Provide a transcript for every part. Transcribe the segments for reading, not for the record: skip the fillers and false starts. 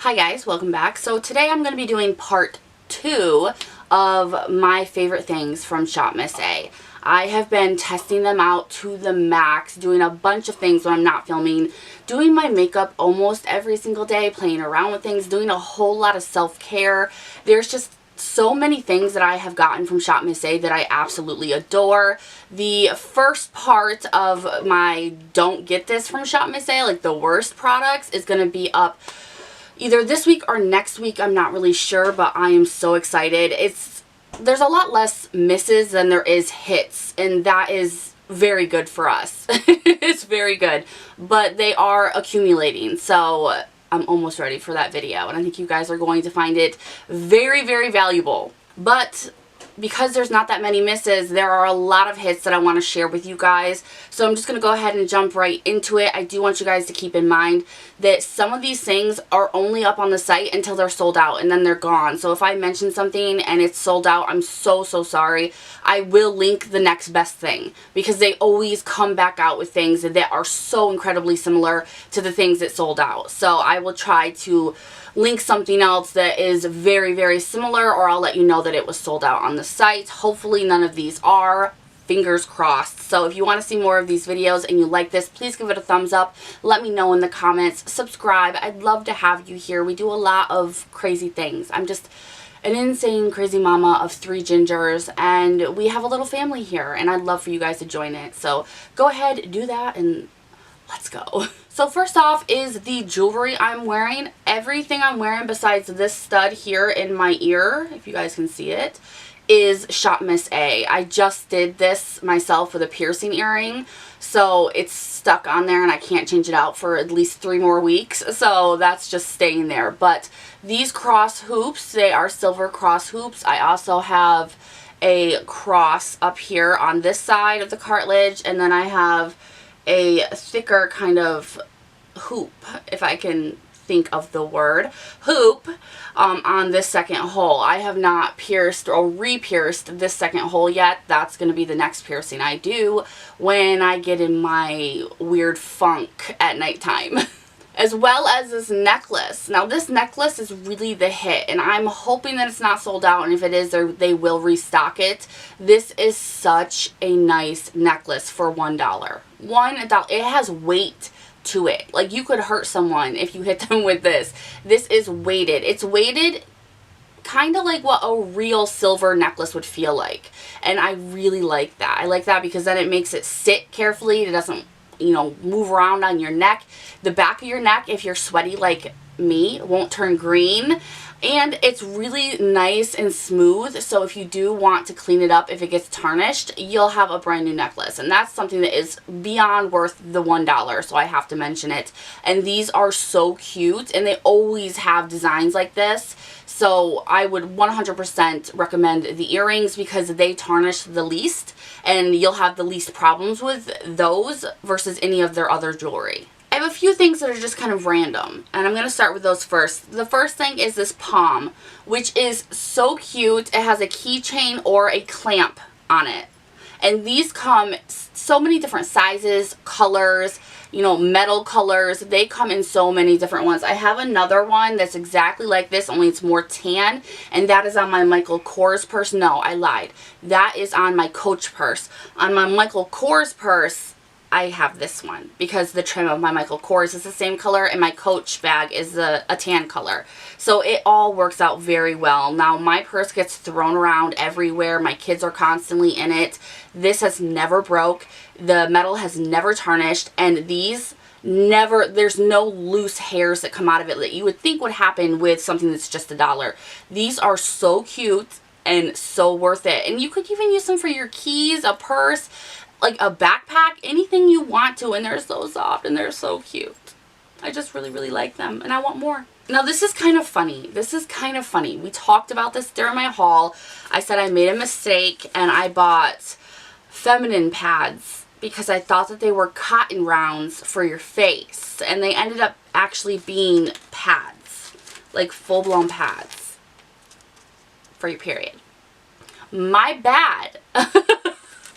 Hi guys, welcome back. So today I'm going to be doing part 2 of my favorite things from shopmissa. I have been testing them out to the max, doing a bunch of things when I'm not filming, doing my makeup almost every single day, playing around with things, doing a whole lot of self-care. There's just so many things that I have gotten from shopmissa that I absolutely adore. The first part of my don't get this from shopmissa, like the worst products, is going to be up either this week or next week. I'm not really sure, but I am so excited. There's a lot less misses than there is hits, and that is very good for us. It's very good, but they are accumulating, so I'm almost ready for that video, and I think you guys are going to find it very, very valuable. But because there's not that many misses, there are a lot of hits that I want to share with you guys. So I'm just going to go ahead and jump right into it. I do want you guys to keep in mind that some of these things are only up on the site until they're sold out, and then they're gone. So if I mention something and it's sold out, I'm so sorry. I will link the next best thing, because they always come back out with things that are so incredibly similar to the things that sold out. So I will try to link something else that is very, very similar, or I'll let you know that it was sold out on the site. Hopefully none of these are. Fingers crossed. So if you want to see more of these videos and you like this, please give it a thumbs up. Let me know in the comments. Subscribe. I'd love to have you here. We do a lot of crazy things. I'm just an insane crazy mama of 3 gingers, and we have a little family here, and I'd love for you guys to join it. So go ahead, do that, and let's go. So first off is the jewelry I'm wearing. Everything I'm wearing besides this stud here in my ear, if you guys can see it, is shopmissa. I just did this myself with a piercing earring, so it's stuck on there and I can't change it out for at least 3 more weeks, so that's just staying there. But these cross hoops, they are silver cross hoops. I also have a cross up here on this side of the cartilage, and then I have a thicker kind of hoop, if I can think of the word, hoop, on this second hole. I have not pierced or re-pierced this second hole yet. That's going to be the next piercing I do when I get in my weird funk at nighttime. As well as this necklace. Now this necklace is really the hit, and I'm hoping that it's not sold out, and if it is, they will restock it. This is such a nice necklace for $1. $1. It has weight to it. Like, you could hurt someone if you hit them with this. This is weighted. It's weighted kind of like what a real silver necklace would feel like, and I really like that. I like that because then it makes it sit carefully. It doesn't, you know, move around on your neck. The back of your neck, if you're sweaty like me, won't turn green. And it's really nice and smooth, so if you do want to clean it up, if it gets tarnished, you'll have a brand new necklace. And that's something that is beyond worth the $1, so I have to mention it. And these are so cute, and they always have designs like this. So I would 100% recommend the earrings because they tarnish the least, and you'll have the least problems with those versus any of their other jewelry. I have a few things that are just kind of random, and I'm going to start with those first. The first thing is this palm, which is so cute. It has a keychain or a clamp on it. And these come so many different sizes, colors, you know, metal colors. They come in so many different ones. I have another one that's exactly like this, only it's more tan, and that is on my Michael Kors purse. No, I lied. That is on my Coach purse. On my Michael Kors purse, I have this one because the trim of my Michael Kors is the same color, and my Coach bag is a tan color. So it all works out very well. Now, my purse gets thrown around everywhere. My kids are constantly in it. This has never broke. The metal has never tarnished, and these never, there's no loose hairs that come out of it that you would think would happen with something that's just $1. These are so cute and so worth it. And you could even use them for your keys, a purse, like a backpack, anything you want to, and they're so soft and they're so cute. I just really, really like them, and I want more. Now this is kind of funny. This is kind of funny. We talked about this during my haul. I said I made a mistake and I bought feminine pads because I thought that they were cotton rounds for your face, and they ended up actually being pads, like full-blown pads for your period. My bad.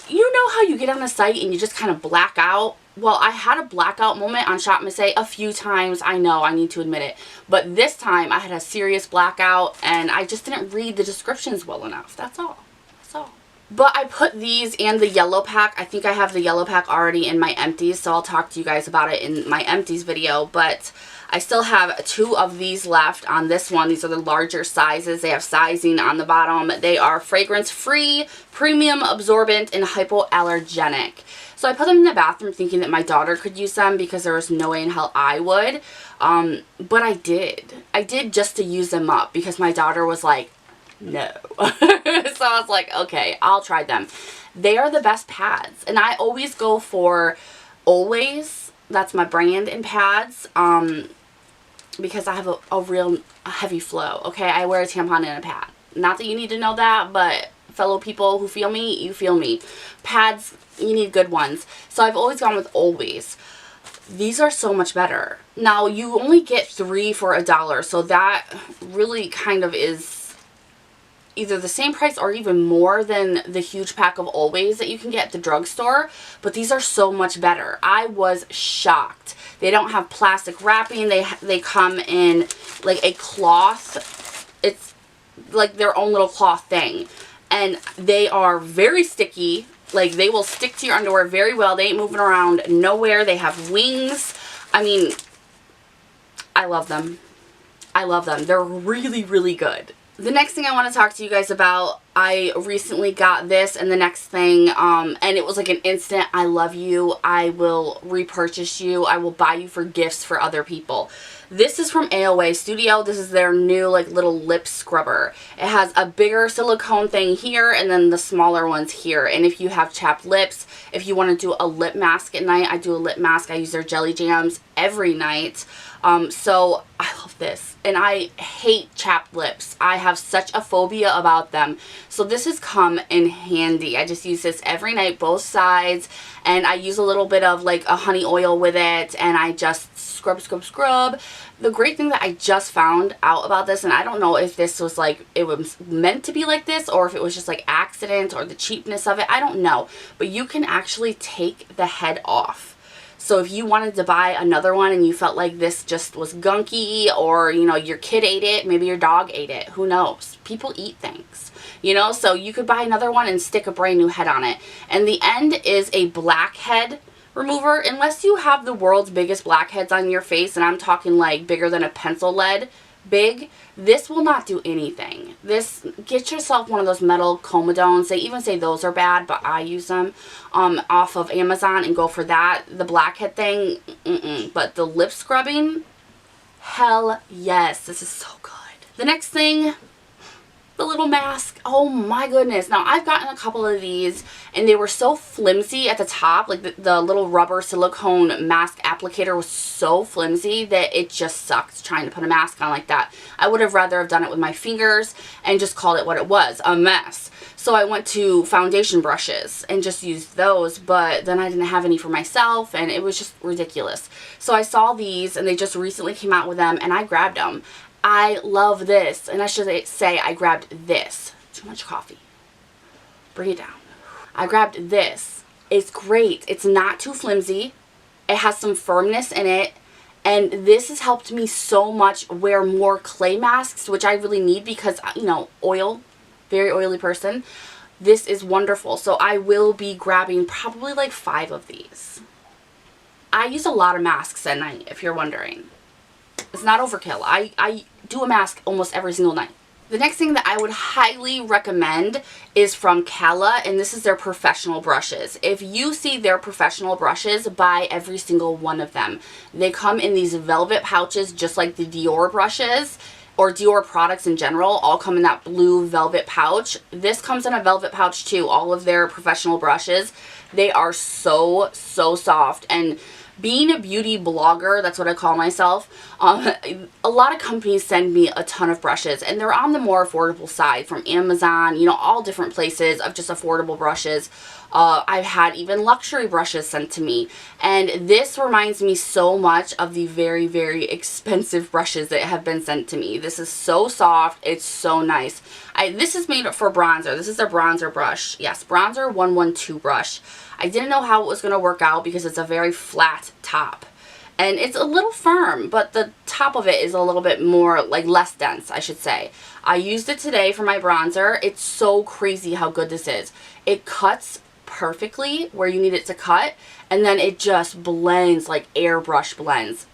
You know how you get on a site and you just kind of black out well, I had a blackout moment on shopmissa a few times. I know, I need to admit it. But this time I had a serious blackout and I just didn't read the descriptions well enough. That's all. That's all. But I put these and the yellow pack. I think I have the yellow pack already in my empties, so I'll talk to you guys about it in my empties video. But I still have 2 of these left on this one. These are the larger sizes. They have sizing on the bottom. They are fragrance-free, premium absorbent, and hypoallergenic. So I put them in the bathroom thinking that my daughter could use them because there was no way in hell I would. But I did. I did just to use them up because my daughter was like, no. So I was like, okay, I'll try them. They are the best pads. And I always go for Always. That's my brand in pads. Because I have a real heavy flow. Okay, I wear a tampon and a pad. Not that you need to know that, but fellow people who feel me, you feel me. Pads, you need good ones. So I've always gone with Always. These are so much better. Now, you only get 3 for $1, so that really kind of is either the same price or even more than the huge pack of Always that you can get at the drugstore. But these are so much better. I was shocked. They don't have plastic wrapping. They come in like a cloth. It's like their own little cloth thing. And they are very sticky. Like, they will stick to your underwear very well. They ain't moving around nowhere. They have wings. I mean, I love them. I love them. They're really, really good. The next thing I want to talk to you guys about, I recently got this and the next thing, and it was like an instant, I love you, I will repurchase you, I will buy you for gifts for other people. This is from AOA Studio. This is their new like little lip scrubber. It has a bigger silicone thing here and then the smaller ones here. And if you have chapped lips, if you want to do a lip mask at night, I do a lip mask. I use their Jelly Jams every night. So I love this. And I hate chapped lips. I have such a phobia about them. So this has come in handy. I just use this every night, both sides. And I use a little bit of like a honey oil with it. And I just scrub, scrub, scrub. The great thing that I just found out about this, and I don't know if this was like, it was meant to be like this or if it was just like accident or the cheapness of it. I don't know. But you can actually take the head off. So if you wanted to buy another one and you felt like this just was gunky, or, you know, your kid ate it, maybe your dog ate it, who knows? People eat things, you know? So you could buy another one and stick a brand new head on it. And the end is a blackhead remover. Unless you have the world's biggest blackheads on your face, and I'm talking like bigger than a pencil lead big, this will not do anything. This, get yourself one of those metal comedones. They even say those are bad, but I use them off of Amazon and go for that. The blackhead thing, but the lip scrubbing, hell yes, this is so good. The next thing, the little mask. Oh my goodness. Now, I've gotten a couple of these and they were so flimsy at the top. Like the little rubber silicone mask applicator was so flimsy that it just sucked trying to put a mask on like that. I would have rather have done it with my fingers and just called it what it was, a mess. So I went to foundation brushes and just used those, but then I didn't have any for myself and it was just ridiculous. So I saw these and they just recently came out with them and I grabbed them. I love this, and I should say I grabbed this. Too much coffee. Bring it down. I grabbed this. It's great. It's not too flimsy. It has some firmness in it, and this has helped me so much wear more clay masks, which I really need because, you know, oil, very oily person. This is wonderful, so I will be grabbing probably like 5 of these. I use a lot of masks at night, if you're wondering. It's not overkill. I do a mask almost every single night. The next thing that I would highly recommend is from Cala, and this is their professional brushes. If you see their professional brushes, buy every single one of them. They come in these velvet pouches just like the Dior brushes, or Dior products in general, all come in that blue velvet pouch. This comes in a velvet pouch too, all of their professional brushes. They are so, so soft, and Being a beauty blogger, that's what I call myself, a lot of companies send me a ton of brushes, and they're on the more affordable side, from Amazon, you know, all different places of just affordable brushes. I've had even luxury brushes sent to me, and this reminds me so much of the very, very expensive brushes that have been sent to me. This is so soft. It's so nice. This is made for bronzer. This is a bronzer brush. Yes, bronzer 112 brush. I didn't know how it was going to work out because it's a very flat top. And it's a little firm, but the top of it is a little bit more, like, less dense, I should say. I used it today for my bronzer. It's so crazy how good this is. It cuts perfectly where you need it to cut, and then it just blends like airbrush blends.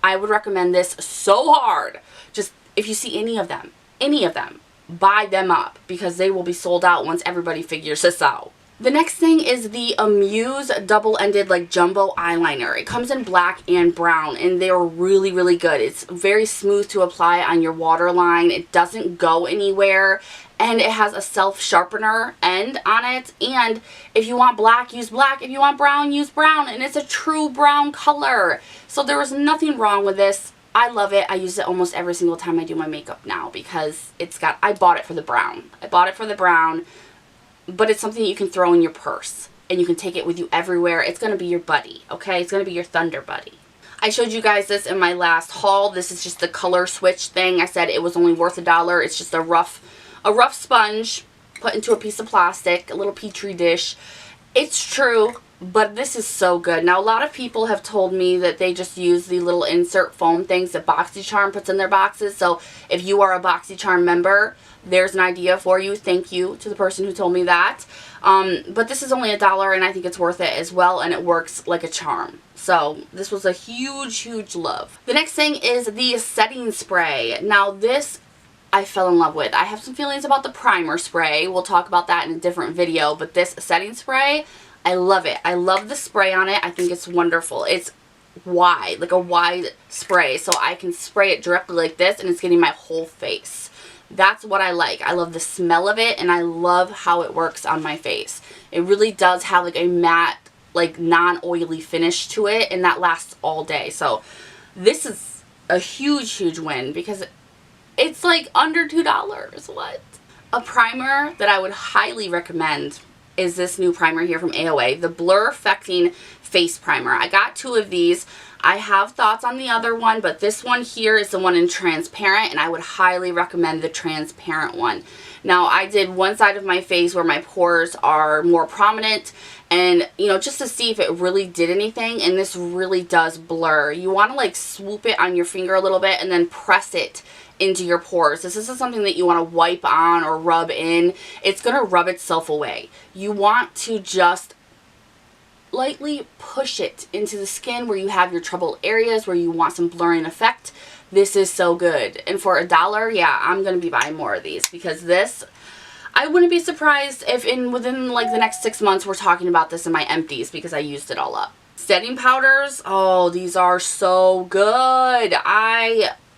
I would recommend this so hard. Just, if you see any of them, buy them up, because they will be sold out once everybody figures this out. The next thing is the Amuse double-ended like jumbo eyeliner. It comes in black and brown, and they're really, really good. It's very smooth to apply on your waterline. It doesn't go anywhere, and it has a self-sharpener end on it. And if you want black, use black. If you want brown, use brown, and it's a true brown color. So there was nothing wrong with this. I love it. I use it almost every single time I do my makeup now, because I bought it for the brown. But it's something you can throw in your purse, and you can take it with you everywhere. It's going to be your buddy, okay? It's going to be your thunder buddy. I showed you guys this in my last haul. This is just the color switch thing. I said it was only worth $1. It's just a rough sponge put into a piece of plastic, a little petri dish. It's true, but this is so good. Now, a lot of people have told me that they just use the little insert foam things that BoxyCharm puts in their boxes. So if you are a BoxyCharm member, there's an idea for you. Thank you to the person who told me that. But this is only $1, and I think it's worth it as well, and it works like a charm. So this was a huge, huge love. The next thing is the setting spray. Now this I fell in love with. I have some feelings about the primer spray. We'll talk about that in a different video, but this setting spray, I love it. I love the spray on it. I think it's wonderful. It's wide, like a wide spray, so I can spray it directly like this, and it's getting my whole face. That's what I like. I love the smell of it, and I love how it works on my face. It really does have like a matte, like non-oily finish to it, and that lasts all day. So this is a huge, huge win, because it's like under $2. What? A primer that I would highly recommend is this new primer here from AOA, the Blur Affecting Face Primer. I got 2 of these. I have thoughts on the other one, but this one here is the one in transparent, and I would highly recommend the transparent one. Now, I did one side of my face where my pores are more prominent, and, you know, just to see if it really did anything, and this really does blur. You want to, like, swoop it on your finger a little bit and then press it into your pores. This isn't something that you want to wipe on or rub in. It's going to rub itself away. You want to just lightly push it into the skin where you have your troubled areas, where you want some blurring effect. This is so good. And for $1, yeah, I'm going to be buying more of these, because this, I wouldn't be surprised if within like the next 6 months we're talking about this in my empties, because I used it all up. Setting powders, oh, these are so good.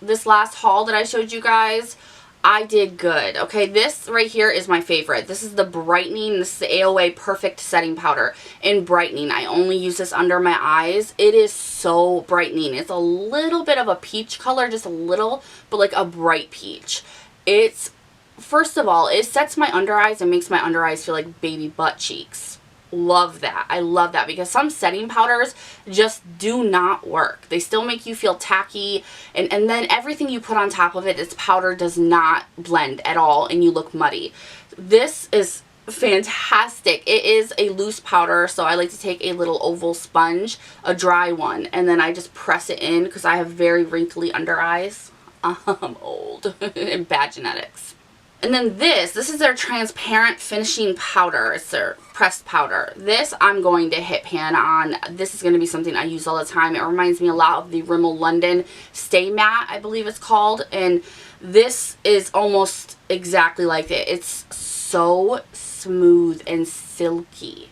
This last haul that I showed you guys, I did good. Okay, this right here is my favorite. This is the brightening. This is the AOA Perfect Setting Powder in brightening. I only use this under my eyes. It is so brightening. It's a little bit of a peach color, just a little, but like a bright peach. It's, first of all, it sets my under eyes and makes my under eyes feel like baby butt cheeks. Love that. I love that, because some setting powders just do not work. They still make you feel tacky, and then everything you put on top of it, this powder does not blend at all, and you look muddy. This is fantastic. It is a loose powder, so I like to take a little oval sponge, a dry one, and then I just press it in, because I have very wrinkly under eyes. I'm old and bad genetics. And then this is their transparent finishing powder. It's their pressed powder. This I'm going to hit pan on. This is going to be something I use all the time. It reminds me a lot of the Rimmel London Stay Matte, I believe it's called. And this is almost exactly like it. It's so smooth and silky.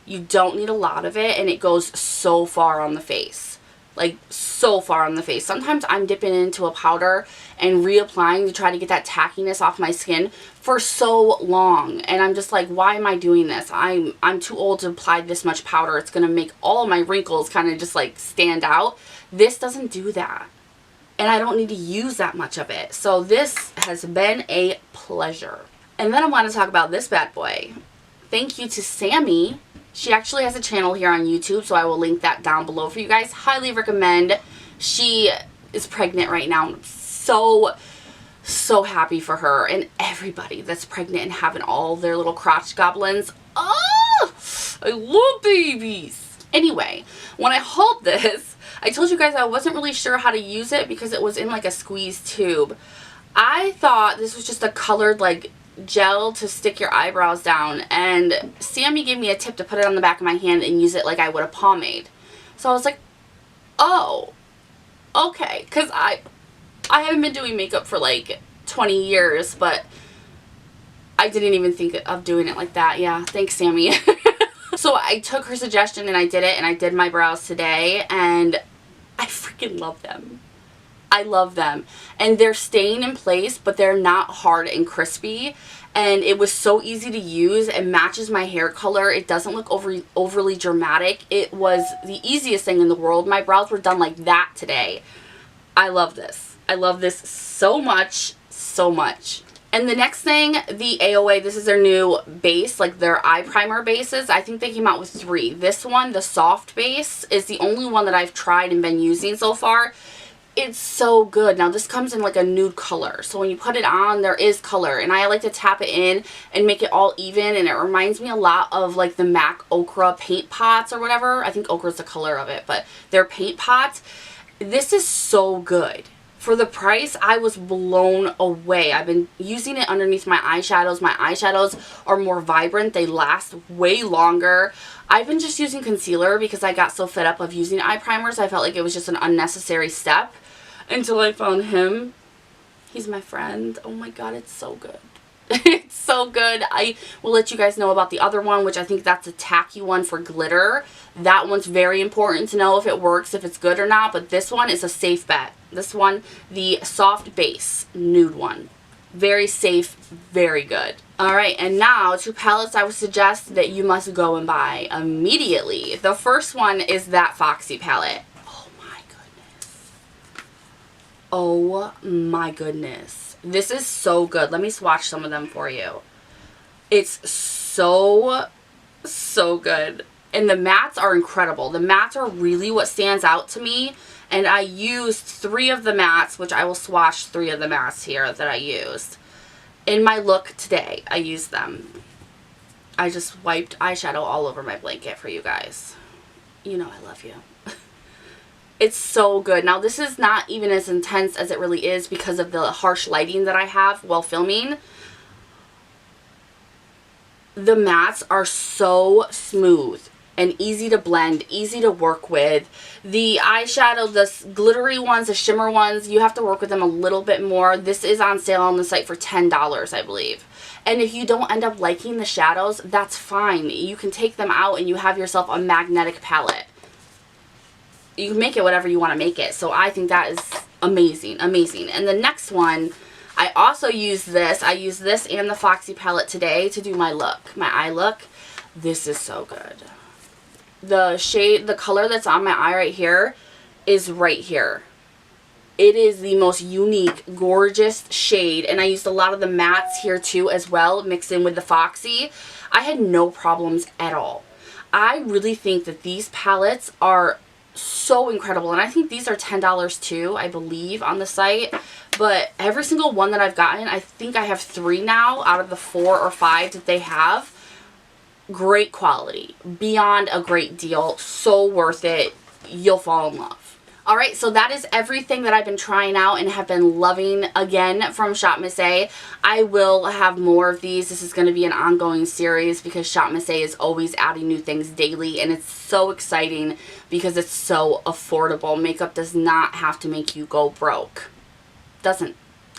You don't need a lot of it, and it goes so far on the face. Like, so far on the face. Sometimes I'm dipping into a powder and reapplying to try to get that tackiness off my skin for so long. And I'm just like, why am I doing this? I'm too old to apply this much powder. It's going to make all my wrinkles kind of just like stand out. This doesn't do that. And I don't need to use that much of it. So this has been a pleasure. And then I want to talk about this bad boy. Thank you to Sammy. She actually has a channel here on YouTube, so I will link that down below for you guys. Highly recommend. She is pregnant right now. I'm so happy for her and everybody that's pregnant and having all their little crotch goblins. Oh, I love babies. Anyway, when I hauled this, I told you guys I wasn't really sure how to use it because it was in like a squeeze tube. I thought this was just a colored like gel to stick your eyebrows down, and Sammy gave me a tip to put it on the back of my hand and use it like I would a pomade. So I was like, oh, okay, because I haven't been doing makeup for like 20 years, but I didn't even think of doing it like that. Yeah, thanks, Sammy. So I took her suggestion and I did it, and I did my brows today, and I freaking love them. I love them, and they're staying in place, but they're not hard and crispy, and it was so easy to use. It matches my hair color. It doesn't look overly dramatic. It was the easiest thing in the world. My brows were done like that today. I love this. I love this so much, so much. And the next thing, the AOA, this is their new base, like their eye primer bases. I think they came out with 3. This one, the soft base, is the only one that I've tried and been using so far. It's so good. Now this comes in like a nude color, so when you put it on, there is color, and I like to tap it in and make it all even, and it reminds me a lot of like the MAC Ochre paint pots or whatever. I think ochre is the color of it, but they're paint pots. This is so good. For the price, I was blown away. I've been using it underneath my eyeshadows. My eyeshadows are more vibrant. They last way longer. I've been just using concealer because I got so fed up of using eye primers. I felt like it was just an unnecessary step until I found him. He's my friend. Oh my god, it's so good. It's so good. I will let you guys know about the other one, which I think that's a tacky one for glitter. That one's very important to know if it works, if it's good or not, but this one is a safe bet. This one, the soft base nude one. Very safe, very good. Alright, and now 2 palettes I would suggest that you must go and buy immediately. The first one is that Foxy palette. Oh my goodness. Oh my goodness. This is so good. Let me swatch some of them for you. It's so good. And the mattes are incredible. The mattes are really what stands out to me. And I used 3 of the mattes, which I will swatch 3 of the mattes here that I used. In my look today, I used them. I just wiped eyeshadow all over my blanket for you guys. You know I love you. It's so good. Now this is not even as intense as it really is because of the harsh lighting that I have while filming. The mattes are so smooth and easy to blend, easy to work with. The eyeshadow, the glittery ones, the shimmer ones, you have to work with them a little bit more. This is on sale on the site for $10, I believe. And if you don't end up liking the shadows, that's fine. You can take them out and you have yourself a magnetic palette. You can make it whatever you want to make it. So I think that is amazing, amazing. And the next one, I also use this. I use this and the Foxy palette today to do my look, my eye look. This is so good. The shade, the color that's on my eye right here is right here. It is the most unique, gorgeous shade. And I used a lot of the mattes here too as well, mixed in with the Foxy. I had no problems at all. I really think that these palettes are so incredible, and I think these are $10 too, I believe, on the site. But every single one that I've gotten, I think I have 3 now out of the 4 or 5 that they have. Great quality, beyond a great deal, so worth it. You'll fall in love. Alright, so that is everything that I've been trying out and have been loving again from shopmissa. I will have more of these. This is going to be an ongoing series because shopmissa is always adding new things daily, and it's so exciting because it's so affordable. Makeup does not have to make you go broke. Doesn't.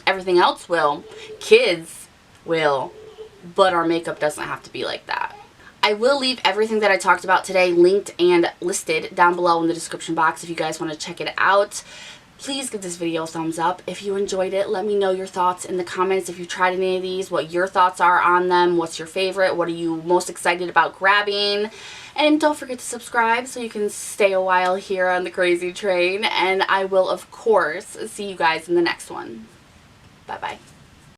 Everything else will. Kids will. But our makeup doesn't have to be like that. I will leave everything that I talked about today linked and listed down below in the description box if you guys want to check it out. Please give this video a thumbs up if you enjoyed it. Let me know your thoughts in the comments if you tried any of these, what your thoughts are on them, what's your favorite, what are you most excited about grabbing. And don't forget to subscribe so you can stay a while here on the crazy train. And I will, of course, see you guys in the next one. Bye-bye.